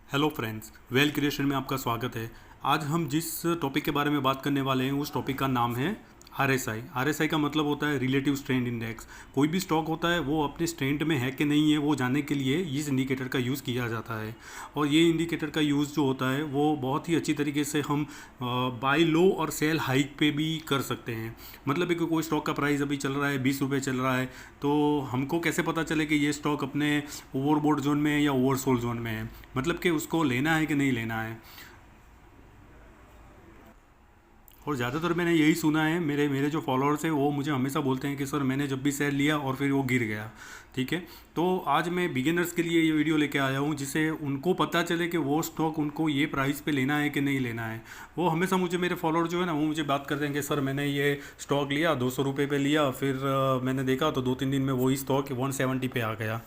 Hello friends, well creation में आपका स्वागत है। आज हम जिस टॉपिक के बारे में बात करने वाले हैं उस टॉपिक का नाम है आरएसआई। आरएसआई का मतलब होता है रिलेटिव स्ट्रेंथ इंडेक्स। कोई भी स्टॉक होता है वो अपने स्ट्रेंथ में है कि नहीं है वो जानने के लिए इस इंडिकेटर का यूज़ किया जाता है। और ये इंडिकेटर का यूज़ जो होता है वो बहुत ही अच्छी तरीके से हम बाय लो और सेल हाइक पे भी कर सकते हैं। मतलब है कि कोई स्टॉक का प्राइस अभी चल रहा है 20 रुपये चल रहा है, तो हमको कैसे पता चले कि ये स्टॉक अपने ओवरबोट जोन में है या ओवरसोल्ड जोन में है, मतलब कि उसको लेना है कि नहीं लेना है। और ज़्यादातर मैंने यही सुना है, मेरे मेरे जो फॉलोअर्स हैं वो मुझे हमेशा बोलते हैं कि सर मैंने जब भी शेयर लिया और फिर वो गिर गया। ठीक है, तो आज मैं बिगिनर्स के लिए ये वीडियो लेके आया हूँ जिससे उनको पता चले कि वो स्टॉक उनको ये प्राइस पे लेना है कि नहीं लेना है। वो हमेशा मुझे मेरे फॉलोअर जो है ना वो मुझे बात करते हैं कि सर मैंने ये स्टॉक लिया 200 रुपये पे लिया, फिर मैंने देखा तो 2-3 दिन में वही स्टॉक 170 पे आ गया।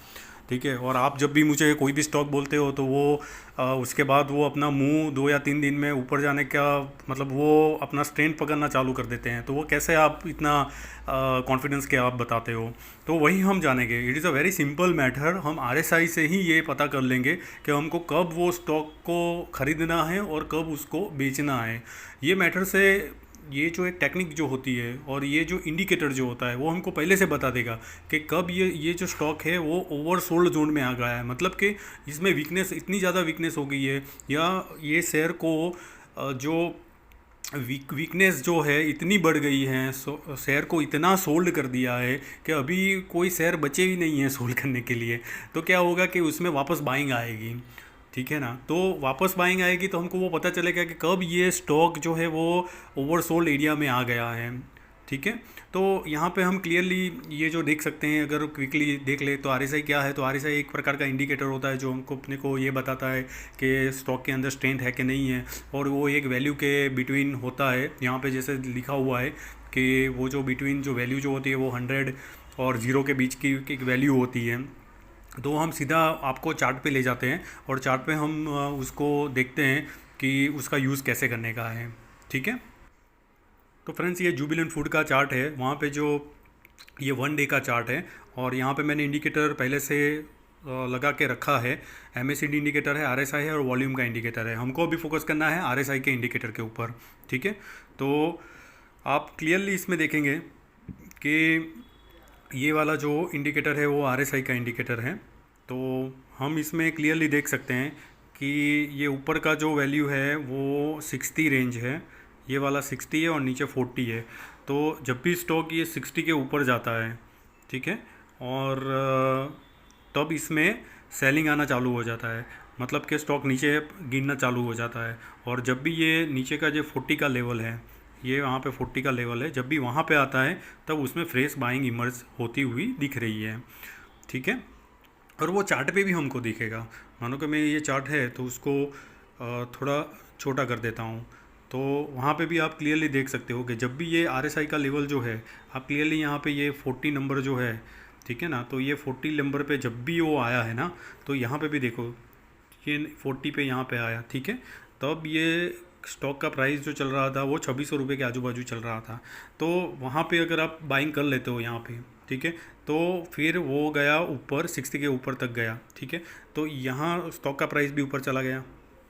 ठीक है, और आप जब भी मुझे कोई भी स्टॉक बोलते हो तो वो उसके बाद वो अपना मुंह 2 या 3 दिन में ऊपर जाने का मतलब वो अपना स्ट्रेंथ पकड़ना चालू कर देते हैं। तो वो कैसे आप इतना कॉन्फिडेंस के आप बताते हो, तो वही हम जानेंगे। It is a very simple matter. हम आरएसआई से ही ये पता कर लेंगे कि हमको कब वो स्टॉक को ख़रीदना है और कब उसको बेचना है। ये मैटर से ये जो एक टेक्निक जो होती है और ये जो इंडिकेटर जो होता है वो हमको पहले से बता देगा कि कब ये जो स्टॉक है वो ओवरसोल्ड जोन में आ गया है, मतलब कि इसमें वीकनेस इतनी ज़्यादा वीकनेस हो गई है, या ये शेयर को जो वीकनेस जो है इतनी बढ़ गई है, शेयर को इतना सोल्ड कर दिया है कि अभी कोई शेयर बचे ही नहीं है सोल्ड करने के लिए। तो क्या होगा कि उसमें वापस बाइंग आएगी। ठीक है ना, तो वापस बाइंग आएगी तो हमको वो पता चलेगा कि कब ये स्टॉक जो है वो ओवरसोल्ड एरिया में आ गया है। ठीक है, तो यहाँ पे हम क्लियरली ये जो देख सकते हैं, अगर क्विकली देख ले तो आरएसआई क्या है। तो आरएसआई एक प्रकार का इंडिकेटर होता है जो हमको अपने को ये बताता है कि स्टॉक के अंदर स्ट्रेंथ है कि नहीं है, और वो एक वैल्यू के बिटवीन होता है। यहाँ पे जैसे लिखा हुआ है कि वो जो बिटवीन जो वैल्यू जो होती है वो 100 और 0 के बीच की एक वैल्यू होती है। तो हम सीधा आपको चार्ट पे ले जाते हैं और चार्ट पे हम उसको देखते हैं कि उसका यूज़ कैसे करने का है। ठीक है, तो फ्रेंड्स ये जुबिलेंट फूड का चार्ट है, वहाँ पे जो ये 1 डे का चार्ट है। और यहाँ पे मैंने इंडिकेटर पहले से लगा के रखा है। एमएससीडी इंडिकेटर है, आरएसआई है और वॉल्यूम का इंडिकेटर है। हमको अभी फोकस करना है आरएसआई के इंडिकेटर के ऊपर। ठीक है, तो आप क्लियरली इसमें देखेंगे कि ये वाला जो इंडिकेटर है वो आरएसआई का इंडिकेटर है। तो हम इसमें क्लियरली देख सकते हैं कि ये ऊपर का जो वैल्यू है वो 60 रेंज है, ये वाला 60 है और नीचे 40 है। तो जब भी स्टॉक ये 60 के ऊपर जाता है, ठीक है, और तब इसमें सेलिंग आना चालू हो जाता है, मतलब कि स्टॉक नीचे गिरना चालू हो जाता है। और जब भी ये नीचे का जो 40 का लेवल है, ये वहाँ पे 40 का लेवल है, जब भी वहाँ पे आता है तब उसमें फ्रेश बाइंग इमर्ज होती हुई दिख रही है। ठीक है, और वो चार्ट पे भी हमको दिखेगा। मानो कि मैं ये चार्ट है तो उसको थोड़ा छोटा कर देता हूँ, तो वहाँ पे भी आप क्लियरली देख सकते हो कि जब भी ये आरएसआई का लेवल जो है, आप क्लियरली यहाँ पे ये 40 नंबर जो है, ठीक है ना, तो ये 40 नंबर पे जब भी वो आया है ना, तो यहाँ पे भी देखो ये 40 पे यहाँ पे आया। ठीक है, तब ये स्टॉक का प्राइस जो चल रहा था वो 2600 रुपये के आजू बाजू चल रहा था। तो वहाँ पे अगर आप बाइंग कर लेते हो यहाँ पे, ठीक है, तो फिर वो गया ऊपर 60 के ऊपर तक गया। ठीक है, तो यहाँ स्टॉक का प्राइस भी ऊपर चला गया,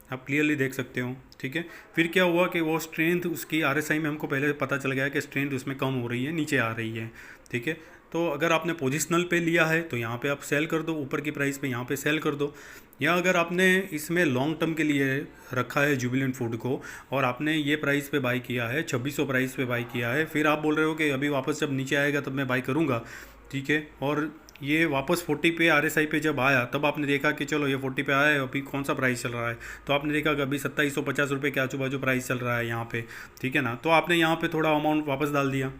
आप क्लियरली देख सकते हो। ठीक है, फिर क्या हुआ कि वो स्ट्रेंथ उसकी आरएसआई में हमको पहले पता चल गया कि स्ट्रेंथ उसमें कम हो रही है, नीचे आ रही है। ठीक है, तो अगर आपने पोजिशनल पे लिया है तो यहाँ पे आप सेल कर दो, ऊपर की प्राइस पे यहाँ पे सेल कर दो। या अगर आपने इसमें लॉन्ग टर्म के लिए रखा है जुबिलेंट फूड को और आपने ये प्राइस पे बाई किया है, 2600 प्राइस पे बाई किया है, फिर आप बोल रहे हो कि अभी वापस जब नीचे आएगा तब मैं बाई करूँगा। ठीक है, और ये वापस 40 पे आरएसआई पे जब आया तब आपने देखा कि चलो ये 40 पे आया है, अभी कौन सा प्राइस चल रहा है, तो आपने देखा कि अभी 2750 रुपये के आजू बाजू प्राइस चल रहा है यहाँ पे। ठीक है ना, तो आपने यहाँ पे थोड़ा अमाउंट वापस डाल दिया।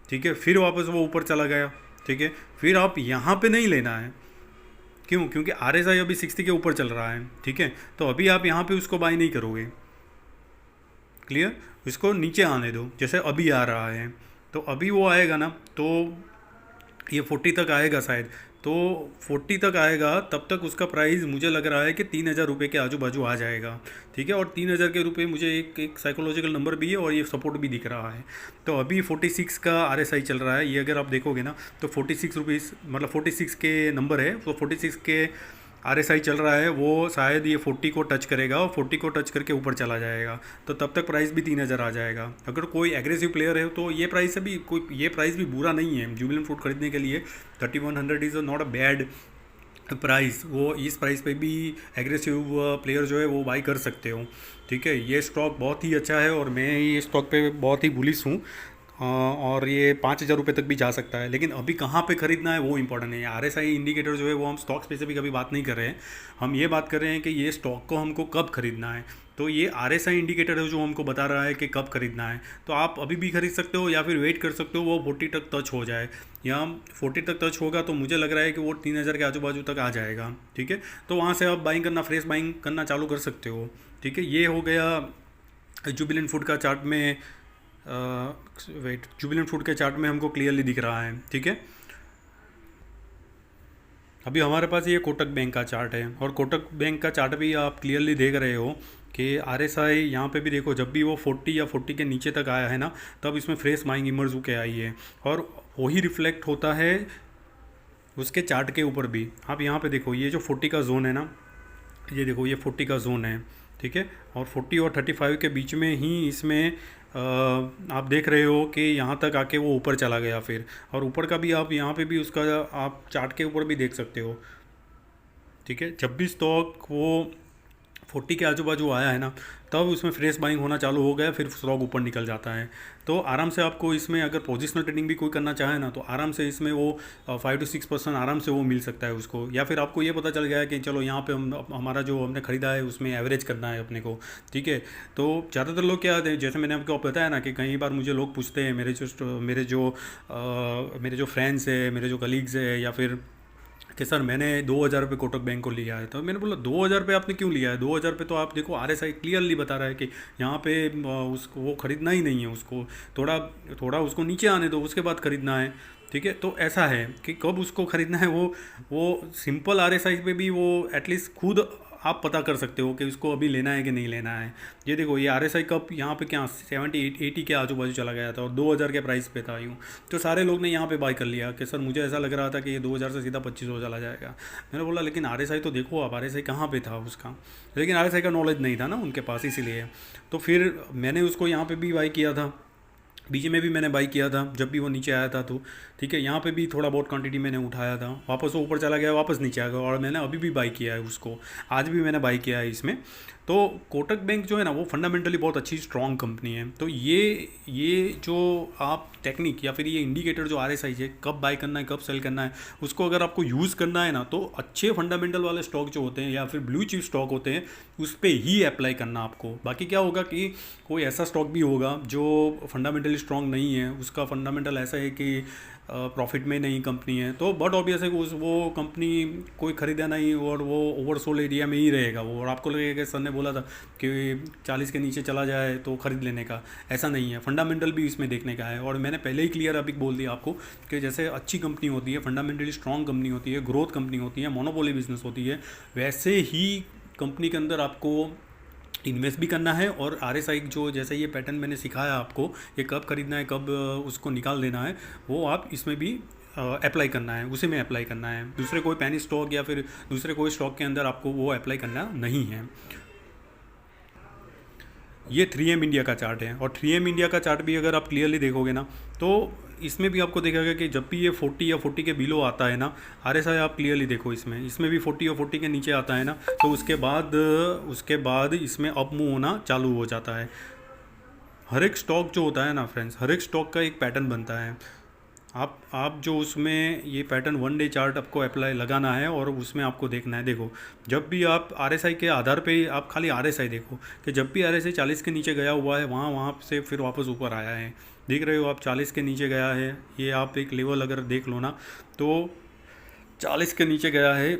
ठीक है, फिर वापस वो ऊपर चला गया। ठीक है, फिर आप यहाँ पे नहीं लेना है, क्यों? क्योंकि आरएसआई अभी 60 के ऊपर चल रहा है। ठीक है, तो अभी आप यहाँ पे उसको बाई नहीं करोगे। क्लियर, इसको नीचे आने दो, जैसे अभी आ रहा है। तो अभी वो आएगा ना, तो ये 40 तक आएगा शायद, तो 40 तक आएगा तब तक उसका प्राइस मुझे लग रहा है कि 3000 रुपये के आजू बाजू आ जाएगा। ठीक है, और 3000 के रुपये मुझे एक एक साइकोलॉजिकल नंबर भी है और ये सपोर्ट भी दिख रहा है। तो अभी 46 का आरएसआई चल रहा है, ये अगर आप देखोगे ना तो 46 रुपीज़ मतलब 46 के नंबर है, तो 46 के RSI चल रहा है वो शायद ये 40 को टच करेगा और 40 को टच करके ऊपर चला जाएगा, तो तब तक प्राइस भी 3,000 आ जाएगा। अगर कोई एग्रेसिव प्लेयर है तो ये प्राइस अभी कोई, ये प्राइस भी बुरा नहीं है जुबिलेंट फूड खरीदने के लिए। 3100 is not a bad price. वो इस प्राइस पे भी एग्रेसिव प्लेयर जो है वो बाई कर सकते हो। ठीक है, ये स्टॉक बहुत ही अच्छा है और मैं ये स्टॉक पे बहुत ही बुलिश हूँ। और ये 5,000 रुपये तक भी जा सकता है, लेकिन अभी कहाँ पे खरीदना है वो इंपॉर्टेंट है। RSI इंडिकेटर जो है वो हम स्टॉक्स पे से भी कभी बात नहीं कर रहे हैं, हम ये बात कर रहे हैं कि ये स्टॉक को हमको कब खरीदना है। तो ये RSI इंडिकेटर है जो हमको बता रहा है कि कब खरीदना है। तो आप अभी भी खरीद सकते हो या फिर वेट कर सकते हो वो 40 तक टच हो जाए, या 40 तक टच होगा तो मुझे लग रहा है कि वो 3,000 के आजू बाजू तक आ जाएगा। ठीक है, तो वहाँ से आप बाइंग करना, फ्रेश बाइंग करना चालू कर सकते हो। ठीक है, ये हो गया जुबिलेंट फूड का चार्ट में। वेट, जुबिलेंट फूड के चार्ट में हमको क्लियरली दिख रहा है। ठीक है, अभी हमारे पास ये कोटक बैंक का चार्ट है और कोटक बैंक का चार्ट भी आप क्लियरली देख रहे हो कि RSI यहाँ पे भी देखो, जब भी वो 40 या 40 के नीचे तक आया है ना, तब इसमें फ्रेश बाइंग इमर्ज होके आई है और वही रिफ्लेक्ट होता है उसके चार्ट के ऊपर भी। आप यहाँ पे देखो, ये जो 40 का जोन है ना, ये देखो ये 40 का जोन है। ठीक है, और 40 और 35 के बीच में ही इसमें आप देख रहे हो कि यहाँ तक आके वो ऊपर चला गया फिर, और ऊपर का भी आप यहाँ पे भी उसका आप चार्ट के ऊपर भी देख सकते हो। ठीक है, जब भी स्टॉक वो 40 के आजू बाजू आया है ना, तब उसमें फ्रेश बाइंग होना चालू हो गया, फिर स्टॉक ऊपर निकल जाता है। तो आराम से आपको इसमें अगर पोजिशनल ट्रेडिंग भी कोई करना चाहे ना, तो आराम से इसमें वो 5 to 6% आराम से वो मिल सकता है उसको। या फिर आपको ये पता चल गया है कि चलो यहाँ पे हम हमारा जो हमने ख़रीदा है उसमें एवरेज करना है अपने को। ठीक है, तो ज़्यादातर लोग क्या है, जैसे मैंने आपको बताया ना कि कई बार मुझे लोग पूछते हैं, मेरे जो फ्रेंड्स है, मेरे जो कलीग्स है, या फिर कि सर मैंने 2,000 रुपये कोटक बैंक को लिया है। तो मैंने बोला 2,000 रुपये आपने क्यों लिया है? 2,000 रुपये तो आप देखो RSI क्लियरली बता रहा है कि यहाँ पे उसको वो ख़रीदना ही नहीं है, उसको थोड़ा थोड़ा उसको नीचे आने दो, उसके बाद ख़रीदना है। ठीक है, तो ऐसा है कि कब उसको ख़रीदना है वो सिंपल RSI पे भी वो एटलीस्ट खुद आप पता कर सकते हो कि उसको अभी लेना है कि नहीं लेना है। ये देखो ये RSI कप यहाँ पे क्या 70-80 के आजू बाजू चला गया था और 2,000 के प्राइस पे था यूँ। तो सारे लोग ने यहाँ पे बाय कर लिया कि सर मुझे ऐसा लग रहा था कि ये 2,000 से सीधा 2,500 चला जाएगा। मैंने बोला लेकिन RSI तो देखो आप, RSI कहाँ पे था उसका, लेकिन RSI का नॉलेज नहीं था ना उनके पास, इसीलिए। तो फिर मैंने उसको यहाँ पर भी बाई किया था, बीच में भी मैंने बाई किया था जब भी वो नीचे आया था। तो ठीक है, यहाँ पे भी थोड़ा बहुत क्वांटिटी मैंने उठाया था, वापस वो ऊपर चला गया, वापस नीचे आ गया, और मैंने अभी भी बाई किया है उसको, आज भी मैंने बाई किया है इसमें। तो कोटक बैंक जो है ना वो फंडामेंटली बहुत अच्छी स्ट्रॉन्ग कंपनी है। तो ये जो आप टेक्निक या फिर ये इंडिकेटर जो RSI है, कब बाय करना है कब सेल करना है, उसको अगर आपको यूज़ करना है ना, तो अच्छे फंडामेंटल वाले स्टॉक जो होते हैं या फिर ब्लू चिप स्टॉक होते हैं उस पर ही अप्लाई करना आपको। बाकी क्या होगा कि कोई ऐसा स्टॉक भी होगा जो फंडामेंटली स्ट्रॉन्ग नहीं है, उसका फंडामेंटल ऐसा है कि प्रॉफिट में नहीं कंपनी है, तो बट ऑब्वियस है कि वो कंपनी कोई ख़रीदा नहीं और वो ओवरसोल्ड एरिया में ही रहेगा वो, और आपको लगेगा कि सर ने बोला था कि 40 के नीचे चला जाए तो ख़रीद लेने का। ऐसा नहीं है, फंडामेंटल भी इसमें देखने का है। और मैंने पहले ही क्लियर अभी बोल दिया आपको कि जैसे अच्छी कंपनी होती है, फंडामेंटली स्ट्रॉन्ग कंपनी होती है, ग्रोथ कंपनी होती है, मोनोपोली बिजनेस होती है, वैसे ही कंपनी के अंदर आपको इन्वेस्ट भी करना है। और RSI जो जैसे ये पैटर्न मैंने सिखाया आपको, ये कब खरीदना है कब उसको निकाल देना है, वो आप इसमें भी अप्लाई करना है, उसी में अप्लाई करना है। दूसरे कोई पेनी स्टॉक या फिर दूसरे कोई स्टॉक के अंदर आपको वो अप्लाई करना नहीं है। ये 3M इंडिया का चार्ट है, और 3M इंडिया का चार्ट भी अगर आप क्लियरली देखोगे ना, तो इसमें भी आपको देखेगा कि जब भी ये 40 या 40 के बिलो आता है ना, RSI आप क्लियरली देखो, इसमें भी 40 और 40 के नीचे आता है ना, तो उसके बाद इसमें अप मूव होना चालू हो जाता है। हर एक स्टॉक जो होता है ना फ्रेंड्स, हर एक स्टॉक का एक पैटर्न बनता है। आप जो उसमें ये पैटर्न 1 डे चार्ट आपको अप्लाई लगाना है और उसमें आपको देखना है। देखो जब भी आप RSI के आधार पे आप खाली RSI देखो कि जब भी RSI 40 के नीचे गया हुआ है, वहाँ से फिर वापस ऊपर आया है। देख रहे हो आप 40 के नीचे गया है, ये आप एक लेवल अगर देख लो ना, तो 40 के नीचे गया है,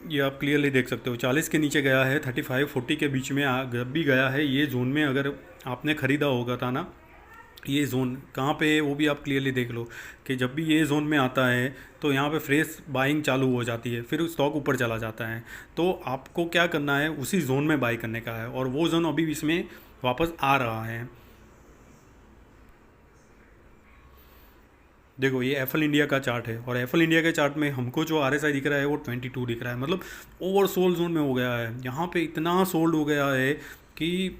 ये आप क्लियरली देख सकते हो। 40 के नीचे गया है, 35-40 के बीच में जब भी गया है, ये जोन में अगर आपने ख़रीदा होगा था ना, ये जोन कहाँ पे है वो भी आप क्लियरली देख लो कि जब भी ये जोन में आता है तो यहाँ पे फ्रेश बाइंग चालू हो जाती है, फिर स्टॉक ऊपर चला जाता है। तो आपको क्या करना है, उसी जोन में बाई करने का है, और वो जोन अभी इसमें वापस आ रहा है। देखो ये एफएल इंडिया का चार्ट है, और एफएल इंडिया के चार्ट में हमको जो आरएसआई दिख रहा है वो 22 दिख रहा है, मतलब ओवर सोल्ड जोन में हो गया है। यहाँ पे इतना सोल्ड हो गया है कि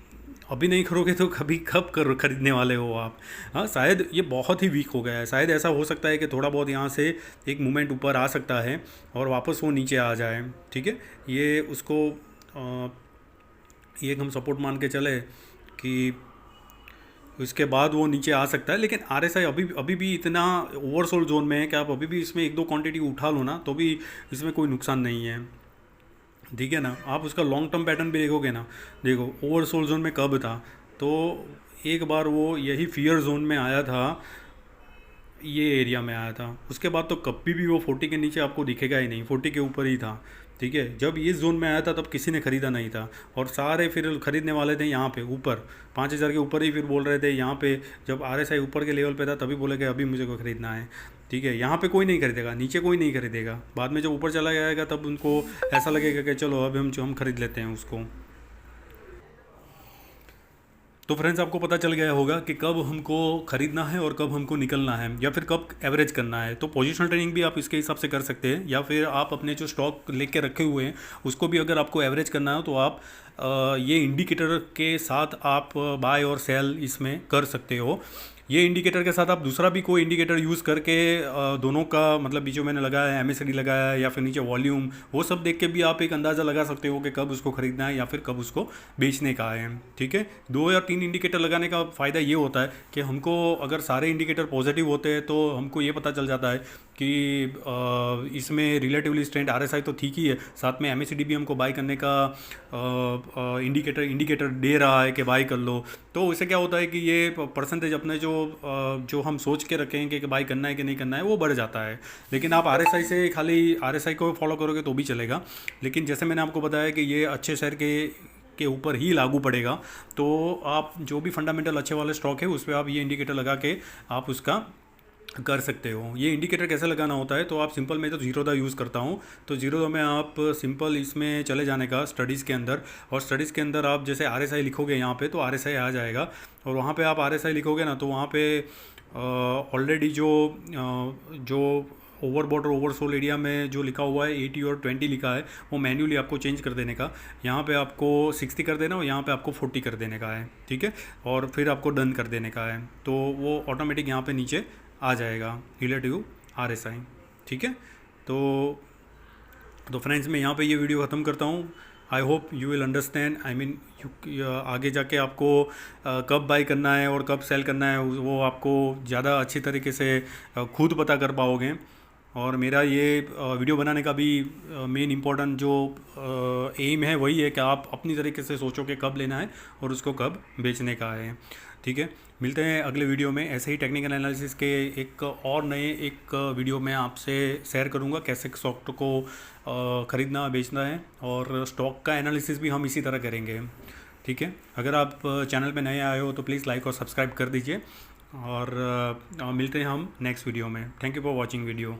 अभी नहीं करोगे तो कभी कब कर खरीदने वाले हो आप। हाँ, शायद ये बहुत ही वीक हो गया है, शायद ऐसा हो सकता है कि थोड़ा बहुत यहाँ से एक मूवमेंट ऊपर आ सकता है और वापस वो नीचे आ जाए। ठीक है, ये उसको ये एक हम सपोर्ट मान के चले कि उसके बाद वो नीचे आ सकता है। लेकिन आरएसआई अभी अभी भी इतना ओवरसोल्ड जोन में है कि आप अभी भी इसमें एक दो क्वांटिटी उठा लो ना तो भी इसमें कोई नुकसान नहीं है। ठीक है ना, आप उसका लॉन्ग टर्म पैटर्न भी देखोगे ना, देखो ओवरसोल्ड जोन में कब था, तो एक बार वो यही फियर जोन में आया था, ये एरिया में आया था। उसके बाद तो कभी भी वो 40 के नीचे आपको दिखेगा ही नहीं, 40 के ऊपर ही था। ठीक है, जब इस जोन में आया था तब किसी ने ख़रीदा नहीं था, और सारे फिर खरीदने वाले थे यहाँ पे ऊपर 5,000 के ऊपर ही, फिर बोल रहे थे यहाँ पे जब आरएसआई ऊपर के लेवल पे था तभी बोले कि अभी मुझे को ख़रीदना है। ठीक है, यहाँ पे कोई नहीं खरीदेगा, नीचे कोई नहीं खरीदेगा, बाद में जब ऊपर चला जाएगा तब उनको ऐसा लगेगा कि चलो अभी हम खरीद लेते हैं उसको। तो फ्रेंड्स, आपको पता चल गया होगा कि कब हमको ख़रीदना है और कब हमको निकलना है, या फिर कब एवरेज करना है। तो पोजीशनल ट्रेडिंग भी आप इसके हिसाब से कर सकते हैं, या फिर आप अपने जो स्टॉक लेके रखे हुए हैं उसको भी अगर आपको एवरेज करना है तो आप ये इंडिकेटर के साथ आप बाय और सेल इसमें कर सकते हो। ये इंडिकेटर के साथ आप दूसरा भी कोई इंडिकेटर यूज़ करके दोनों का मतलब बीच में मैंने लगाया है, एमएसडी लगाया है, या फिर नीचे वॉल्यूम, वो सब देख के भी आप एक अंदाज़ा लगा सकते हो कि कब उसको ख़रीदना है या फिर कब उसको बेचने का है। ठीक है, 2 या 3 इंडिकेटर लगाने का फ़ायदा ये होता है कि हमको अगर सारे इंडिकेटर पॉजिटिव होते हैं तो हमको ये पता चल जाता है कि इसमें रिलेटिवली स्ट्रेंथ आरएसआई तो ठीक ही है, साथ में एमएसडी भी हमको बाई करने का इंडिकेटर दे रहा है कि बाई कर लो। तो इससे क्या होता है कि ये परसेंटेज अपने जो हम सोच के रखेंगे कि बाई करना है कि नहीं करना है वो बढ़ जाता है। लेकिन आप आरएसआई से खाली आरएसआई को फॉलो करोगे तो भी चलेगा, लेकिन जैसे मैंने आपको बताया कि ये अच्छे शेयर के ऊपर ही लागू पड़ेगा। तो आप जो भी फंडामेंटल अच्छे वाले स्टॉक है उस पर आप ये इंडिकेटर लगा के आप उसका कर सकते हो। ये इंडिकेटर कैसे लगाना होता है, तो आप सिंपल, मैं तो जीरोदा यूज़ करता हूँ, तो जीरोदा में आप सिंपल इसमें चले जाने का स्टडीज़ के अंदर, और स्टडीज़ के अंदर आप जैसे आरएसआई लिखोगे यहाँ पे तो आरएसआई आ जाएगा, और वहाँ पे आप आरएसआई लिखोगे ना तो वहाँ पे ऑलरेडी जो ओवरबॉट और ओवरसोल्ड एरिया में जो लिखा हुआ है 80 और 20 लिखा है, वो मैन्युअली आपको चेंज कर देने का, यहाँ पे आपको 60 कर देना और यहाँ पे आपको 40 कर देने का है। ठीक है, और फिर आपको डन कर देने का है, तो वो ऑटोमेटिक यहाँ पे नीचे आ जाएगा रिलेटिव आरएसआई। ठीक है, तो फ्रेंड्स, मैं यहाँ पे ये वीडियो ख़त्म करता हूँ। I hope you will understand, I mean आगे जाके आपको कब बाई करना है और कब सेल करना है वो आपको ज़्यादा अच्छी तरीके से खुद पता कर पाओगे। और मेरा ये वीडियो बनाने का भी मेन इम्पोर्टेंट जो एम है वही है कि आप अपनी तरीके से सोचो कि कब लेना है और उसको कब बेचने का है। ठीक है, मिलते हैं अगले वीडियो में। ऐसे ही टेक्निकल एनालिसिस के एक और नए एक वीडियो में आपसे शेयर करूंगा कैसे स्टॉक को ख़रीदना बेचना है, और स्टॉक का एनालिसिस भी हम इसी तरह करेंगे। ठीक है, अगर आप चैनल पे नए आए हो तो प्लीज़ लाइक और सब्सक्राइब कर दीजिए, और मिलते हैं हम नेक्स्ट वीडियो में। Thank you for watching video.